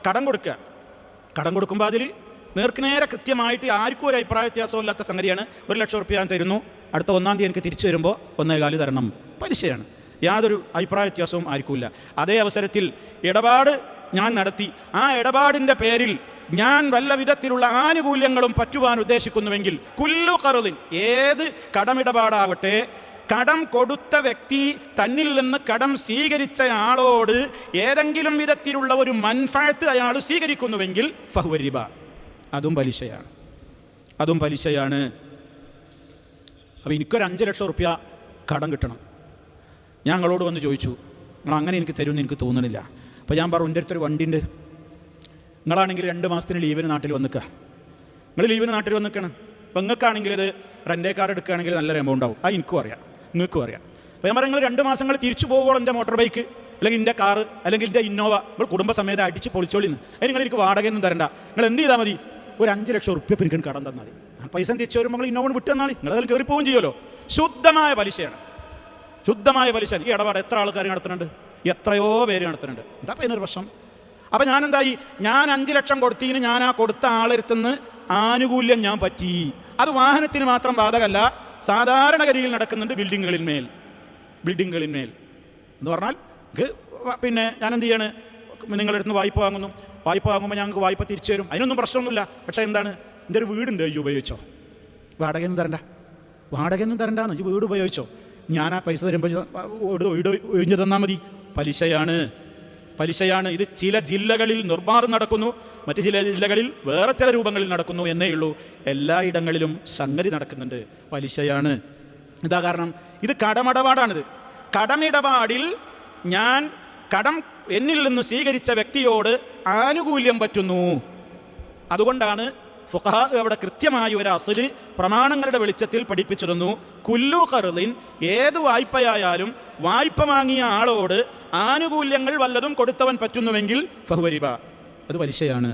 കടം കൊടുക്കുക. കടം കൊടുക്കുമ്പോൾ അതിൽ നേർക്കുനേരെ കൃത്യമായിട്ട് ആർക്കും ഒരു അഭിപ്രായ വ്യത്യാസമില്ലാത്ത സംഗതിയാണ്. 1 ലക്ഷം റുപ്യ ഞാൻ തരുന്നു, അടുത്ത 1-ാം തീയതി എനിക്ക് തിരിച്ചു വരുമ്പോൾ 1.25 തരണം, പലിശയാണ്. യാതൊരു അഭിപ്രായ വ്യത്യാസവും ആർക്കുമില്ല. അതേ അവസരത്തിൽ ഇടപാട് ഞാൻ നടത്തി, ആ ഇടപാടിൻ്റെ പേരിൽ ഞാൻ വല്ല വിധത്തിലുള്ള ആനുകൂല്യങ്ങളും പറ്റുവാൻ ഉദ്ദേശിക്കുന്നുവെങ്കിൽ കുല്ലു ഖർദിൻ, ഏത് കടമിടപാടാവട്ടെ, കടം കൊടുത്ത വ്യക്തി തന്നിൽ നിന്ന് കടം സ്വീകരിച്ച ആളോട് ഏതെങ്കിലും വിധത്തിലുള്ള ഒരു മൻഫഅത്ത് അയാൾ സ്വീകരിക്കുന്നുവെങ്കിൽ ഫഹുവ റിബ, അതും പലിശയാണ്, അതും പലിശയാണ്. അപ്പോൾ എനിക്കൊരു 5 ലക്ഷം റുപ്യ കടം കിട്ടണം. ഞങ്ങളോട് വന്ന് ചോദിച്ചു, നിങ്ങൾ അങ്ങനെ എനിക്ക് തരുമെന്ന് എനിക്ക് തോന്നണില്ല. അപ്പോൾ ഞാൻ പറഞ്ഞു, എൻ്റെ അടുത്തൊരു വണ്ടിയുണ്ട്, നിങ്ങളാണെങ്കിൽ 2 മാസത്തിന് ലീവിന് നാട്ടിൽ വന്നിക്കുക, നിങ്ങൾ ലീവിന് നാട്ടിൽ വന്നിക്കണം. അപ്പോൾ നിങ്ങൾക്കാണെങ്കിൽ ഇത് റെൻ്റേ കാർ എടുക്കുകയാണെങ്കിൽ നല്ലൊരു എമൗണ്ട് ആവും, അത് എനിക്കും അറിയാം, നിങ്ങൾക്കും അറിയാം. അപ്പോൾ ഞാൻ പറഞ്ഞു, നിങ്ങൾ 2 മാസങ്ങൾ തിരിച്ചു പോകുമ്പോൾ എൻ്റെ മോട്ടോർ ബൈക്ക് അല്ലെങ്കിൽ എൻ്റെ കാറ് അല്ലെങ്കിൽ എൻ്റെ ഇന്നോവ നിങ്ങൾ കുടുംബസമേതം അടിച്ച് പൊളിച്ചോളിന്ന്, അതിന് നിങ്ങൾ എനിക്ക് വാടകയൊന്നും തരണ്ട, നിങ്ങൾ എന്ത് ചെയ്താൽ മതി, ഒരു 5 ലക്ഷം റുപ്യ എനിക്ക് കടം തന്നാൽ മതി, പൈസ തിരിച്ചു വരുമ്പോൾ നിങ്ങൾ ഇന്നോവ വിട്ട് തന്നാൽ നിങ്ങൾ അതിൽ കയറി പോവുകയും ചെയ്യുമല്ലോ. ശുദ്ധമായ പലിശയാണ്, ശുദ്ധമായ പലിശ. ഈ ഇടപാട് എത്ര ആൾക്കാർ നടത്തുന്നുണ്ട്, എത്രയോ പേര് നടത്തുന്നുണ്ട്. എന്താ അതിനൊരു പ്രശ്നം? അപ്പം ഞാൻ എന്തായി, ഞാൻ 5 ലക്ഷം കൊടുത്തതിന് ഞാൻ ആ കൊടുത്ത ആളെടുത്തുനിന്ന് ആനുകൂല്യം ഞാൻ പറ്റി. അത് വാഹനത്തിന് മാത്രം ബാധകമല്ല, സാധാരണഗതിയിൽ നടക്കുന്നുണ്ട് ബിൽഡിങ്ങുകളിന്മേൽ എന്ന് പറഞ്ഞാൽ പിന്നെ ഞാൻ എന്ത് ചെയ്യാണ്, നിങ്ങളെടുത്ത് വായ്പ വാങ്ങുന്നു, വായ്പ വാങ്ങുമ്പോൾ ഞങ്ങൾക്ക് വായ്പ തിരിച്ചു തരും, അതിനൊന്നും പ്രശ്നമൊന്നുമില്ല. പക്ഷേ എന്താണ്, എൻ്റെ ഒരു വീടുണ്ട്, ഈ ഉപയോഗിച്ചോ, വാടകയൊന്നും തരണ്ടാന്ന്, ഈ വീട് ഉപയോഗിച്ചോ, ഞാൻ ആ പൈസ തരുമ്പോൾ വീട് ഒഴിഞ്ഞു തന്നാൽ മതി. പലിശയാണ്. ഇത് ചില ജില്ലകളിൽ നിർമ്മാണം നടക്കുന്നു, മറ്റ് ചില ജില്ലകളിൽ വേറെ ചില രൂപങ്ങളിൽ നടക്കുന്നു എന്നേ ഉള്ളൂ. എല്ലായിടങ്ങളിലും സംഗതി നടക്കുന്നുണ്ട്, പലിശയാണ്. ഇതാ കാരണം, ഇത് കടമിടപാടാണിത്. കടമിടപാടിൽ ഞാൻ കടം എന്നിൽ നിന്ന് സ്വീകരിച്ച വ്യക്തിയോട് ആനുകൂല്യം പറ്റുന്നു. അതുകൊണ്ടാണ് ഫുഖഹാ അവിടെ കൃത്യമായ ഒരു അസ്ല് പ്രമാണങ്ങളുടെ വെളിച്ചത്തിൽ പഠിപ്പിച്ചു തന്നു. കുല്ലു ഖർദിൻ, ഏത് വായ്പയായാലും വായ്പ വാങ്ങിയ ആളോട് ആനുകൂല്യങ്ങൾ വല്ലതും കൊടുത്തവൻ പറ്റുന്നുവെങ്കിൽ ഫഹുവ റിബ, അത് പലിശയാണ്.